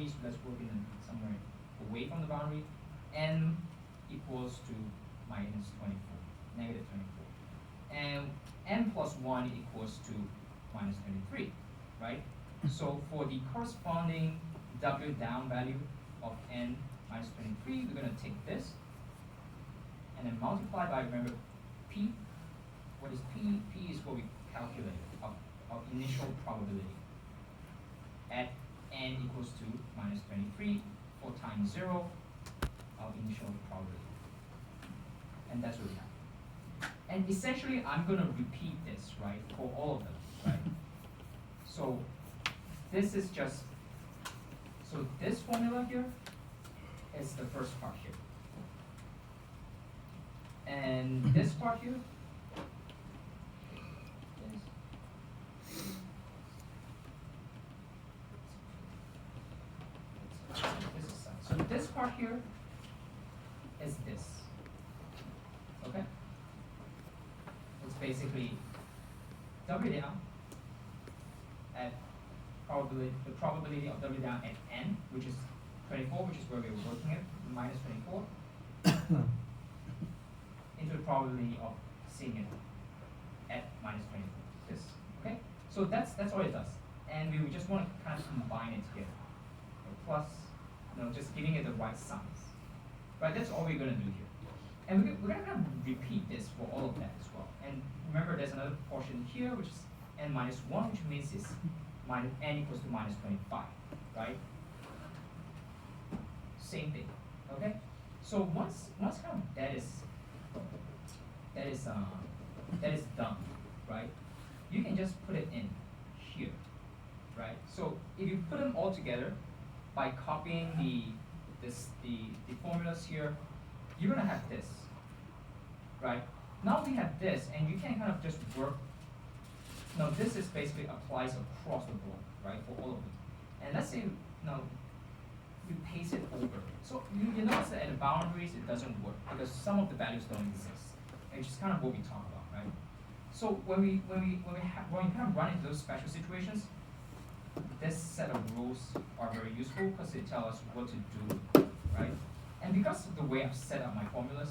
boundaries. Let's work in somewhere away from the boundary. N equals to minus 24, negative 24. And n plus 1 equals to minus 23, right? So for the corresponding W down value of n minus 23, we're going to take this and then multiply by, remember, P. What is P? P is what we calculated of initial probability at n equals to minus 23 for time 0 of initial probability. And that's what we have. And essentially, I'm going to repeat this, right, for all of them, right? So this is just, so this formula here is the first part here. And this part here so this part here is this. Okay? It's basically W down at probability, the probability of W down at n, which is 24, which is where we were working at, minus 24, into the probability of seeing it at minus 24. This, okay? So that's all it does. And we just want to kind of combine it together. Plus, just giving it the right signs. Right, that's all we're going to do here. And we're going to kind of repeat this for all of that as well. And remember, there's another portion here, which is n minus 1, which means it's minus n equals to minus 25, right? Same thing, okay? So once kind of that is done, right? You can just put it in here, right? So if you put them all together by copying the formulas here, you're gonna have this, right? Now we have this, and you can kind of just work. Now this is basically applies across the board, right, for all of them. And let's say now you paste it over. So you notice that at the boundaries it doesn't work because some of the values don't exist. It's just kind of what we talk about, right? So when we kind of run into those special situations, this set of rules are very useful because they tell us what to do, right? And because of the way I've set up my formulas,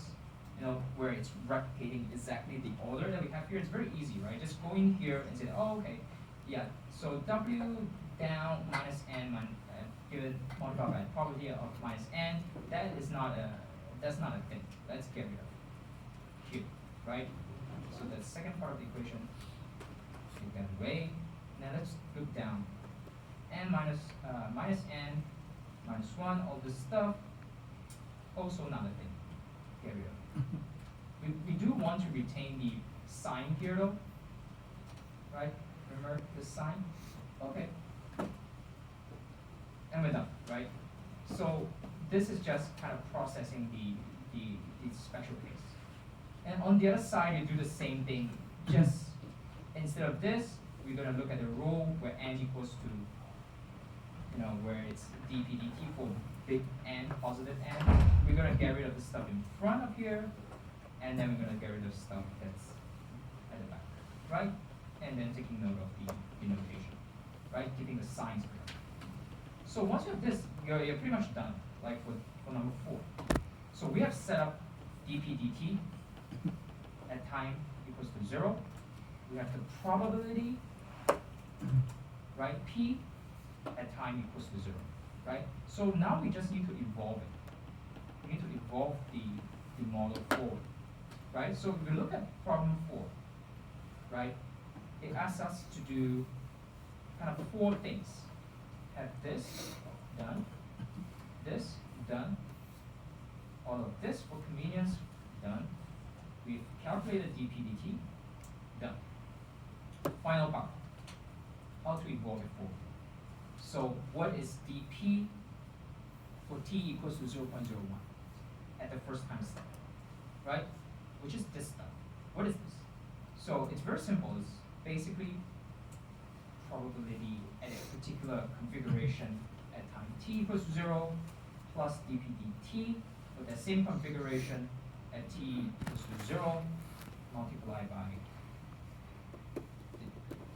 where it's replicating exactly the order that we have here, it's very easy, right? Just go in here and say, oh, okay, yeah, so W down minus n given multiplied by the probability of minus n, that's not a thing. Let's get rid of it. Q, right? So the second part of the equation, take that away. Now let's look down. N minus n minus 1, all this stuff, also not a thing. Get rid of it. We do want to retain the sign here though, right? Remember the sign? Okay. And we're done, right? So this is just kind of processing the special case. And on the other side, you do the same thing. Just instead of this, we're going to look at the rule where n equals to, where it's dp dt for big N, positive N. We're going to get rid of the stuff in front of here, and then we're going to get rid of stuff that's at the back, right? And then taking note of the notation, right? Keeping the signs correct. So once you have this, you're pretty much done, like for number 4. So we have set up dp dt at time equals to 0. We have the probability, right, P at time equals to 0, right? So now we just need to evolve it. We need to evolve the model forward, right? So if we look at problem 4, right, it asks us to do kind of 4 things. Have this done, this done, all of this for convenience done. We've calculated dp dt, done. Final part, how to evolve it forward. So what is dp for t equals to 0.01 at the first time step, right? Which is this stuff. What is this? So it's very simple. It's basically probability at a particular configuration at time t equals to 0 plus dp dt with the same configuration at t equals to 0 multiplied by the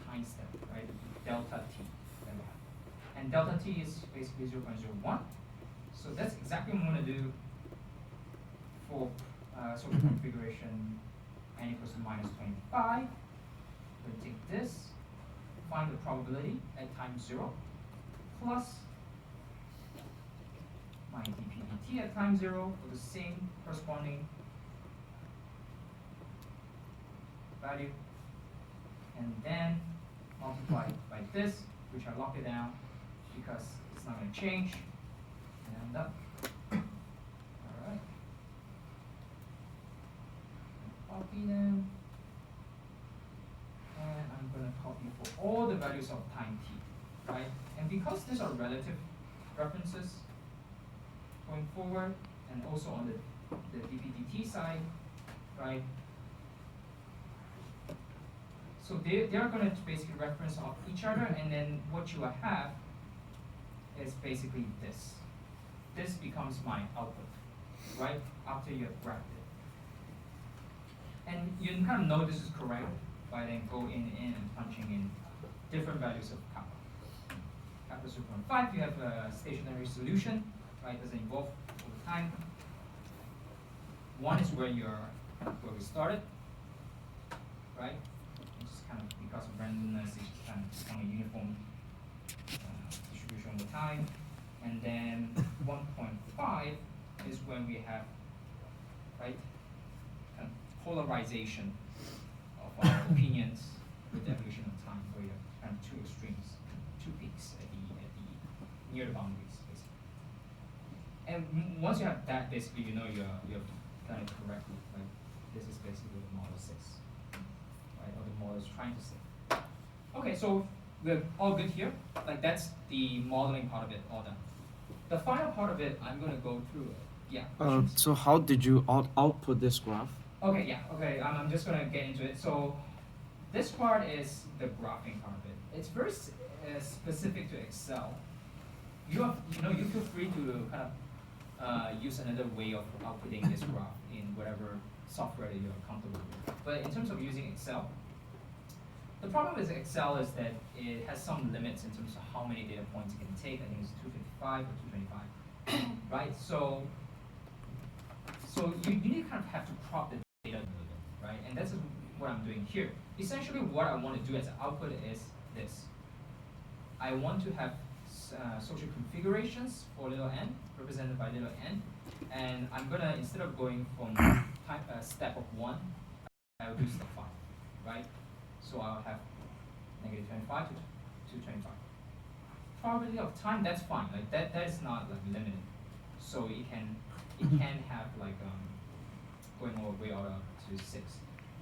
time step, right? Delta t that we have. and delta t is basically 0.01. So that's exactly what I'm going to do for social configuration n equals to minus 25. We'll take this, find the probability at time 0, plus my dp dt at time 0 for the same corresponding value, and then multiply by this, which I lock it down because it's not going to change, and I'm done. Alright. Copy them, and I'm going to copy for all the values of time t, right? And because these are relative references going forward, and also on the dp/dt side, right? So they are going to basically reference off each other, and then what you have is basically this. This becomes my output, right? After you have graphed it. And you can kind of know this is correct by then go in and punching in different values of kappa. Kappa 0.5, you have a stationary solution, right? Doesn't evolve over time. 1 is where we started, right? Kind of because of randomness, it's just kind of become a uniform distribution over time. And then 1.5 is when we have, right, kind of polarization of our opinions with the evolution of time, where you have kind of two extremes, two peaks at the near the boundaries, basically. And once you have that, basically, you know you're done it correctly. Like this is basically what the model says. Right, or the model is trying to say. Okay, so we're all good here. Like that's the modeling part of it all done. The final part of it, I'm gonna go through it. Yeah. So how did you output this graph? Okay, yeah. Okay, I'm just gonna get into it. So this part is the graphing part of it. It's very specific to Excel. You feel free to kind of use another way of outputting this graph in whatever software that you're comfortable with. But in terms of using Excel, the problem with Excel is that it has some limits in terms of how many data points it can take. I think it's 255 or 225, right? So you need to kind of have to crop the data a little bit, right? And that's what I'm doing here. Essentially, what I want to do as an output is this. I want to have social configurations for little n, represented by little n, and I'm gonna, instead of going from step of 1, I'll do step 5, right? So I'll have negative 25 to 225. Probability of time, that's fine. Like that is not like limited. So it can have like going all the way out to 6.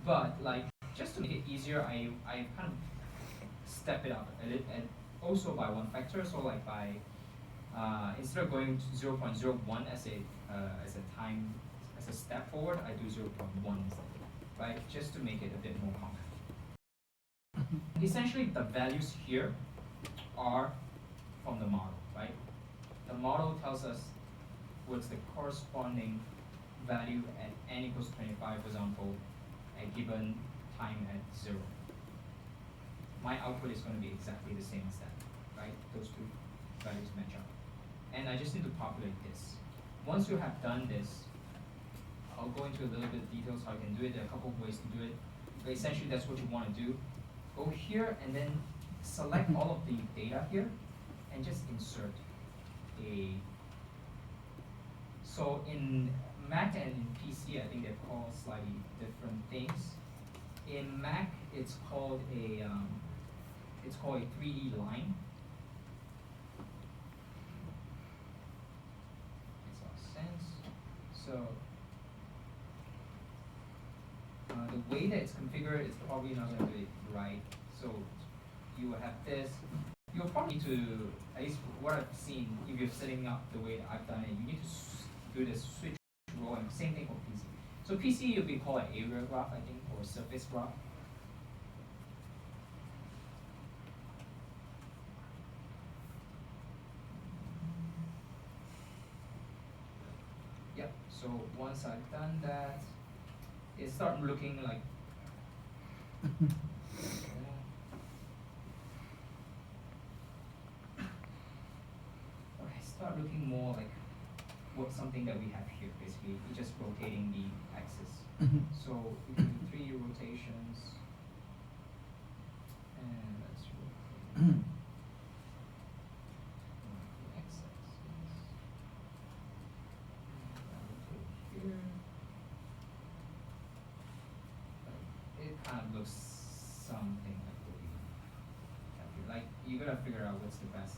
But like just to make it easier, I kind of step it up and also by 1 factor. So like by instead of going to 0.01 as a step forward, I do 0.1 instead, right? Just to make it a bit more compact. Essentially, the values here are from the model, right? The model tells us what's the corresponding value at n equals 25, for example, at given time at 0. My output is going to be exactly the same as that, right? Those two values match up. And I just need to populate this. Once you have done this, I'll go into a little bit of details how you can do it. There are a couple of ways to do it. But essentially, that's what you want to do. Go here and then select all of the data here and just insert a. So in Mac and in PC, I think they're called slightly different things. In Mac, it's called a 3D line. Makes a lot of sense. So the way that it's configured is probably not going to do it right. So you will have this. You'll probably need to, at least what I've seen, if you're setting up the way that I've done it, you need to do this switch row, and same thing for PC. So PC will be called an area graph, I think, or surface graph. Yep, so once I've done that, it starts looking like start looking more like what something that we have here. Basically, it's just rotating the axis. Mhm. So we can do 3 rotations, and let's rotate the x-axis. And I'll rotate here. It kind of looks something like what we have here. Like, you gotta figure out what's the best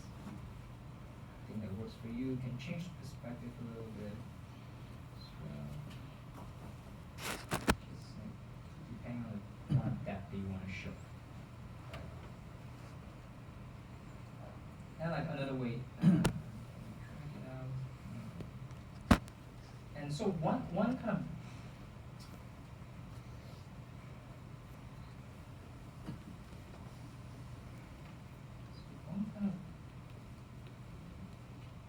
thing that works for you. You can change the perspective a little bit as well. Just like, depending on the amount of depth that you want to show. And like another way, drag it out. And so one kind of